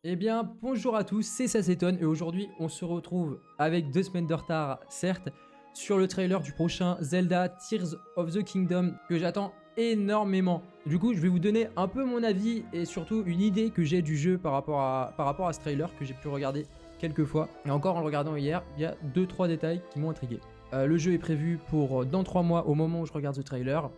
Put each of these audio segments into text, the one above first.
Eh bien, bonjour à tous, c'est Sasseton et aujourd'hui on se retrouve avec 2 semaines de retard, certes, sur le trailer du prochain Zelda Tears of the Kingdom que j'attends énormément. Du coup, je vais vous donner un peu mon avis et surtout une idée que j'ai du jeu par rapport à ce trailer que j'ai pu regarder quelques fois. Et encore en le regardant hier, il y a 2-3 détails qui m'ont intrigué. Le jeu est prévu pour dans 3 mois au moment où je regarde ce trailer.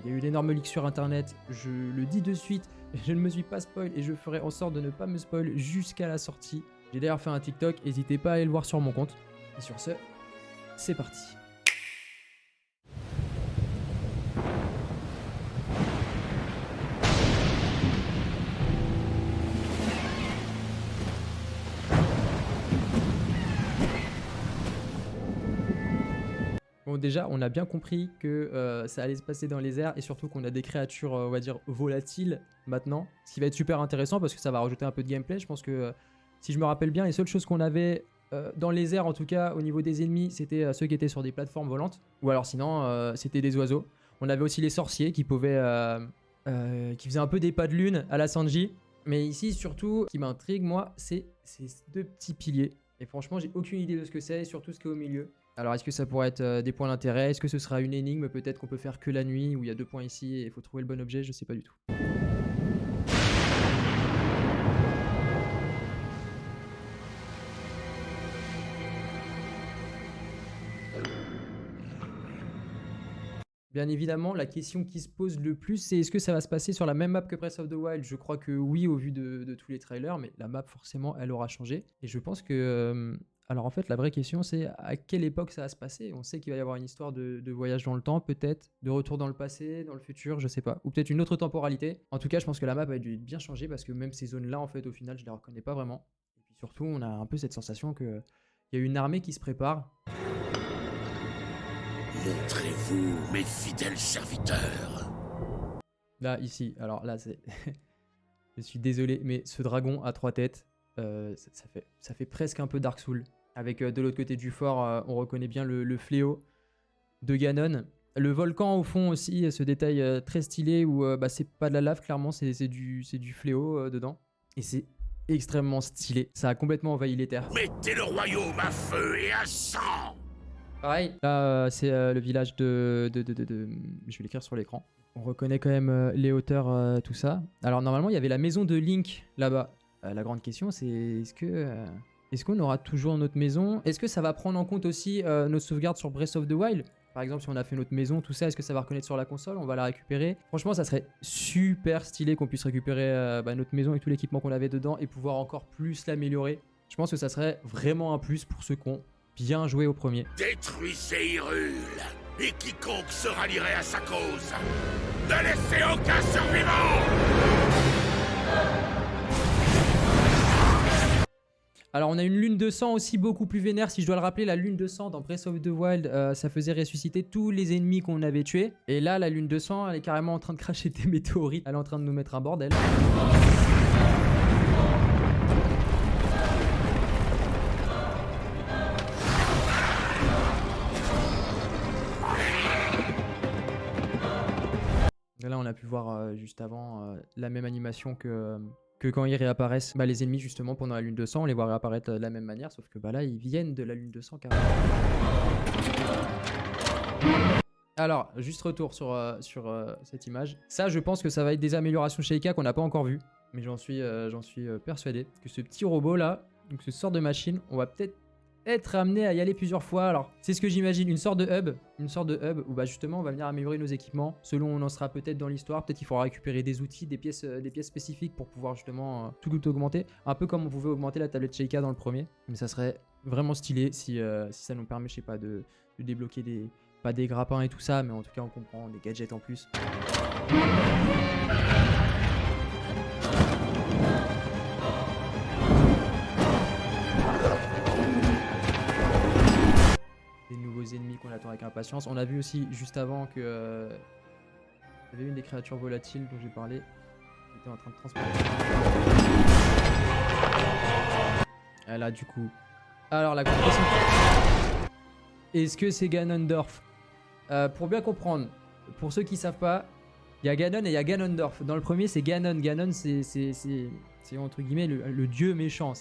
Il y a eu d'énormes leaks sur internet, je le dis de suite, je ne me suis pas spoil et je ferai en sorte de ne pas me spoil jusqu'à la sortie. J'ai d'ailleurs fait un TikTok, n'hésitez pas à aller le voir sur mon compte. Et sur ce, c'est parti. Bon, déjà, on a bien compris que ça allait se passer dans les airs et surtout qu'on a des créatures, on va dire, volatiles maintenant. Ce qui va être super intéressant parce que ça va rajouter un peu de gameplay. Je pense que, si je me rappelle bien, les seules choses qu'on avait dans les airs, en tout cas au niveau des ennemis, c'était ceux qui étaient sur des plateformes volantes. Ou alors sinon, c'était des oiseaux. On avait aussi les sorciers qui pouvaient, qui faisaient un peu des pas de lune à la Sanji. Mais ici, surtout, ce qui m'intrigue, moi, c'est ces deux petits piliers. Et franchement, j'ai aucune idée de ce que c'est, surtout ce qui est au milieu. Alors, est-ce que ça pourrait être des points d'intérêt? Est-ce que ce sera une énigme peut-être qu'on peut faire que la nuit, où il y a 2 points ici et il faut trouver le bon objet? Je sais pas du tout. Bien évidemment, la question qui se pose le plus, c'est est-ce que ça va se passer sur la même map que Breath of the Wild? Je crois que oui, au vu de tous les trailers, mais la map, forcément, elle aura changé. Et je pense que... alors en fait, la vraie question, c'est à quelle époque ça va se passer? On sait qu'il va y avoir une histoire de voyage dans le temps, peut-être, de retour dans le passé, dans le futur, je sais pas. Ou peut-être une autre temporalité. En tout cas, je pense que la map a dû bien changer, parce que même ces zones-là, en fait, au final, je les reconnais pas vraiment. Et puis surtout, on a un peu cette sensation qu'il y a une armée qui se prépare. Montrez-vous, mes fidèles serviteurs. Là, ici, alors là, c'est... je suis désolé, mais ce dragon à 3 têtes, ça fait presque un peu Dark Souls. Avec de l'autre côté du fort, on reconnaît bien le fléau de Ganon. Le volcan, au fond, aussi, ce détail très stylé où bah, c'est pas de la lave, clairement, c'est du fléau dedans. Et c'est extrêmement stylé. Ça a complètement envahi les terres. Mettez le royaume à feu et à sang. Pareil, là, c'est le village de... Je vais l'écrire sur l'écran. On reconnaît quand même les hauteurs, tout ça. Alors, normalement, il y avait la maison de Link, là-bas. La grande question, c'est est-ce qu'on aura toujours notre maison? Est-ce que ça va prendre en compte aussi nos sauvegardes sur Breath of the Wild? Par exemple, si on a fait notre maison, tout ça, est-ce que ça va reconnaître sur la console? On va la récupérer. Franchement, ça serait super stylé qu'on puisse récupérer notre maison et tout l'équipement qu'on avait dedans et pouvoir encore plus l'améliorer. Je pense que ça serait vraiment un plus pour ceux qui ont bien joué au premier. Détruisez Hyrule, et quiconque se rallierait à sa cause. Ne laissez aucun survivant. Alors on a une lune de sang aussi beaucoup plus vénère, si je dois le rappeler, la lune de sang dans Breath of the Wild, ça faisait ressusciter tous les ennemis qu'on avait tués. Et là, la lune de sang, elle est carrément en train de cracher des météorites, elle est en train de nous mettre un bordel. Et là on a pu voir juste avant la même animation que quand ils réapparaissent, bah, les ennemis justement pendant la lune de sang, on les voit réapparaître de la même manière, sauf que bah, là ils viennent de la lune de sang carrément. Alors, juste retour sur cette image. Ça, je pense que ça va être des améliorations Sheikah qu'on n'a pas encore vues, mais j'en suis persuadé que ce petit robot là, donc ce sort de machine, on va peut-être être amené à y aller plusieurs fois. Alors, c'est ce que j'imagine, une sorte de hub où bah justement on va venir améliorer nos équipements selon où on en sera peut-être dans l'histoire. Peut-être qu'il faudra récupérer des outils, des pièces spécifiques pour pouvoir justement tout augmenter. Un peu comme on pouvait augmenter la tablette Sheikah dans le premier. Mais ça serait vraiment stylé si ça nous permet, je sais pas, de débloquer pas des grappins et tout ça, mais en tout cas on comprend, des gadgets en plus. Des nouveaux ennemis qu'on attend avec impatience. On a vu aussi juste avant que il y avait une des créatures volatiles dont j'ai parlé qui était en train de transporter. Et là du coup. Alors la grande question. Est-ce que c'est Ganondorf? Pour bien comprendre, pour ceux qui savent pas, il y a Ganon et il y a Ganondorf. Dans le premier c'est Ganon. Ganon c'est C'est entre guillemets le dieu méchant.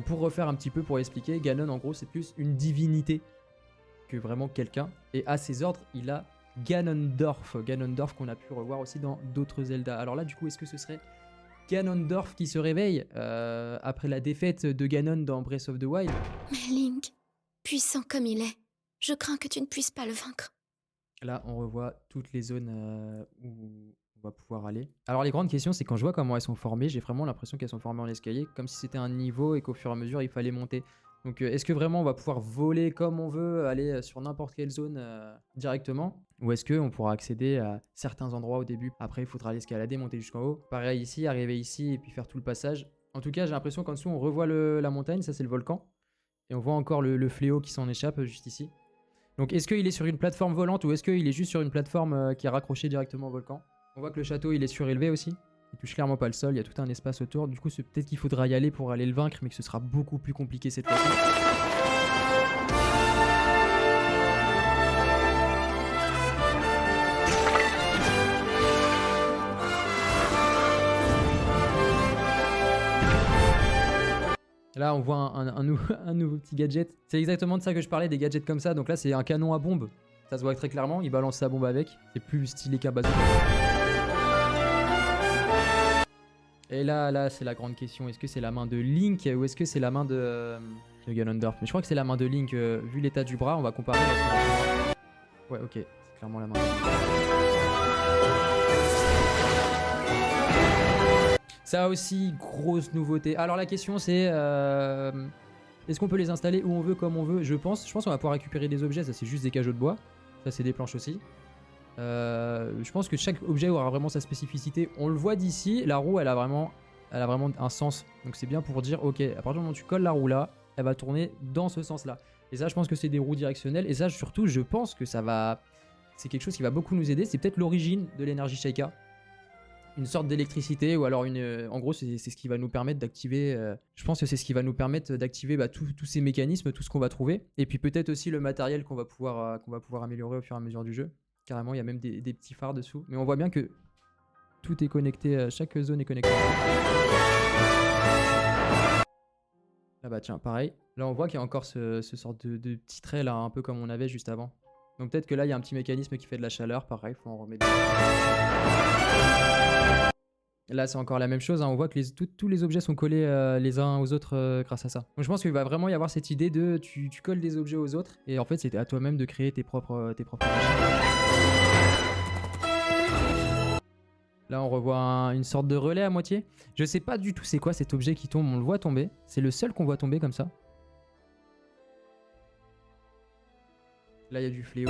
Pour refaire un petit peu, pour expliquer, Ganon en gros c'est plus une divinité que vraiment quelqu'un. Et à ses ordres, il a Ganondorf. Ganondorf qu'on a pu revoir aussi dans d'autres Zelda. Alors là du coup, est-ce que ce serait Ganondorf qui se réveille après la défaite de Ganon dans Breath of the Wild? Mais Link, puissant comme il est, je crains que tu ne puisses pas le vaincre. Là, on revoit toutes les zones où on va pouvoir aller. Alors, les grandes questions, c'est quand je vois comment elles sont formées, j'ai vraiment l'impression qu'elles sont formées en escalier, comme si c'était un niveau et qu'au fur et à mesure, il fallait monter. Donc, est-ce que vraiment on va pouvoir voler comme on veut, aller sur n'importe quelle zone directement? Ou est-ce qu'on pourra accéder à certains endroits au début? Après, il faudra l'escalader, monter jusqu'en haut. Pareil ici, arriver ici et puis faire tout le passage. En tout cas, j'ai l'impression qu'en dessous, on revoit la montagne, ça c'est le volcan. Et on voit encore le fléau qui s'en échappe juste ici. Donc est-ce qu'il est sur une plateforme volante ou est-ce qu'il est juste sur une plateforme qui est raccrochée directement au volcan? On voit que le château il est surélevé aussi. Il touche clairement pas le sol, il y a tout un espace autour. Du coup c'est peut-être qu'il faudra y aller pour aller le vaincre, mais que ce sera beaucoup plus compliqué cette fois-ci. Là, on voit un nouveau petit gadget. C'est exactement de ça que je parlais, des gadgets comme ça. Donc là, c'est un canon à bombe. Ça se voit très clairement. Il balance sa bombe avec. C'est plus stylé qu'un bazooka. Et là, c'est la grande question. Est-ce que c'est la main de Link ou est-ce que c'est la main de Ganondorf? Mais je crois que c'est la main de Link. Vu l'état du bras, on va comparer. Ouais, ok. C'est clairement la main de Link. Ça aussi, grosse nouveauté. Alors la question c'est, est-ce qu'on peut les installer où on veut, comme on veut? Je pense qu'on va pouvoir récupérer des objets, ça c'est juste des cajots de bois. Ça c'est des planches aussi. Je pense que chaque objet aura vraiment sa spécificité. On le voit d'ici, la roue elle a vraiment un sens. Donc c'est bien pour dire, ok, à partir du moment où tu colles la roue là, elle va tourner dans ce sens là. Et ça je pense que c'est des roues directionnelles. Et ça surtout je pense que c'est quelque chose qui va beaucoup nous aider. C'est peut-être l'origine de l'énergie Sheikah. Une sorte d'électricité ou alors en gros c'est ce qui va nous permettre d'activer je pense que c'est ce qui va nous permettre d'activer tous ces mécanismes, tout ce qu'on va trouver, et puis peut-être aussi le matériel qu'on va pouvoir améliorer au fur et à mesure du jeu. Carrément il y a même des petits phares dessous, mais on voit bien que tout est connecté, chaque zone est connectée. Là bah tiens pareil, là on voit qu'il y a encore ce sorte de petit trait là, un peu comme on avait juste avant. Donc peut-être que là il y a un petit mécanisme qui fait de la chaleur, pareil, faut en remettre. Là c'est encore la même chose, hein. On voit que tous les objets sont collés les uns aux autres grâce à ça. Donc je pense qu'il va vraiment y avoir cette idée de tu colles des objets aux autres et en fait c'est à toi-même de créer tes propres machines. Là on revoit une sorte de relais à moitié. Je sais pas du tout c'est quoi cet objet qui tombe, on le voit tomber. C'est le seul qu'on voit tomber comme ça. Là il y a du fléau.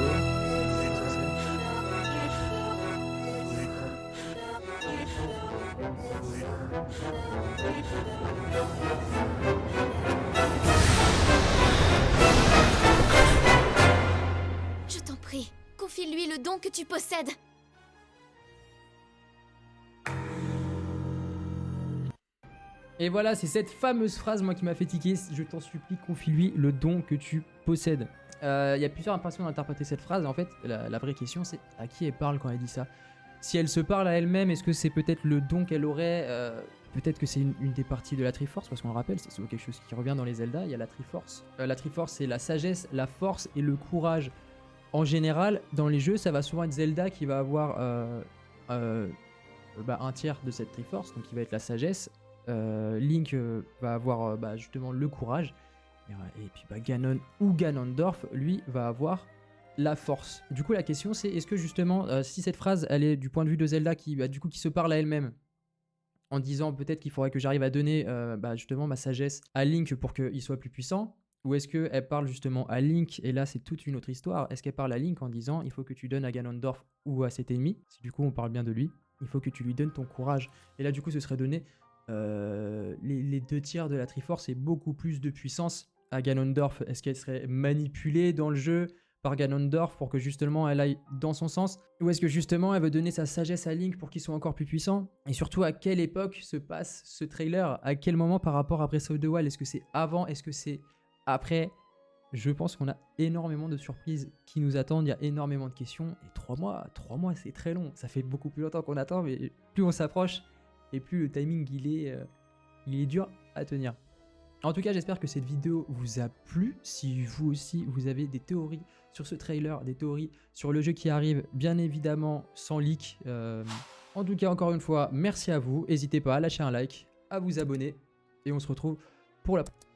Je t'en prie, confie-lui le don que tu possèdes. Et voilà, c'est cette fameuse phrase moi qui m'a fait tiquer. Je t'en supplie, confie-lui le don que tu possèdes. Il y a plusieurs façons d'interpréter cette phrase. En fait, la vraie question c'est à qui elle parle quand elle dit ça. Si elle se parle à elle-même, est-ce que c'est peut-être le don qu'elle aurait peut-être que c'est une des parties de la Triforce, parce qu'on le rappelle, c'est souvent quelque chose qui revient dans les Zelda, il y a la Triforce. La Triforce, c'est la sagesse, la force et le courage. En général, dans les jeux, ça va souvent être Zelda qui va avoir un tiers de cette Triforce, donc qui va être la sagesse. Link va avoir justement le courage. Et puis Ganon ou Ganondorf, lui, va avoir la force. Du coup, la question c'est, est-ce que justement, si cette phrase, elle est du point de vue de Zelda qui se parle à elle-même, en disant peut-être qu'il faudrait que j'arrive à donner justement ma sagesse à Link pour qu'il soit plus puissant, ou est-ce qu'elle parle justement à Link, et là c'est toute une autre histoire, est-ce qu'elle parle à Link en disant il faut que tu donnes à Ganondorf ou à cet ennemi, si du coup on parle bien de lui, il faut que tu lui donnes ton courage, et là du coup ce serait donner les 2 tiers de la Triforce et beaucoup plus de puissance à Ganondorf. Est-ce qu'elle serait manipulée dans le jeu par Ganondorf pour que justement elle aille dans son sens, ou est-ce que justement elle veut donner sa sagesse à Link pour qu'il soit encore plus puissant? Et surtout à quelle époque se passe ce trailer, à quel moment par rapport à Breath of the Wild? Est-ce que c'est avant, est-ce que c'est après? Je pense qu'on a énormément de surprises qui nous attendent, il y a énormément de questions, et 3 mois c'est très long, ça fait beaucoup plus longtemps qu'on attend, mais plus on s'approche et plus le timing il est Il est dur à tenir. En tout cas, j'espère que cette vidéo vous a plu. Si vous aussi, vous avez des théories sur ce trailer, des théories sur le jeu qui arrive, bien évidemment, sans leak. En tout cas, encore une fois, merci à vous. N'hésitez pas à lâcher un like, à vous abonner. Et on se retrouve pour la prochaine.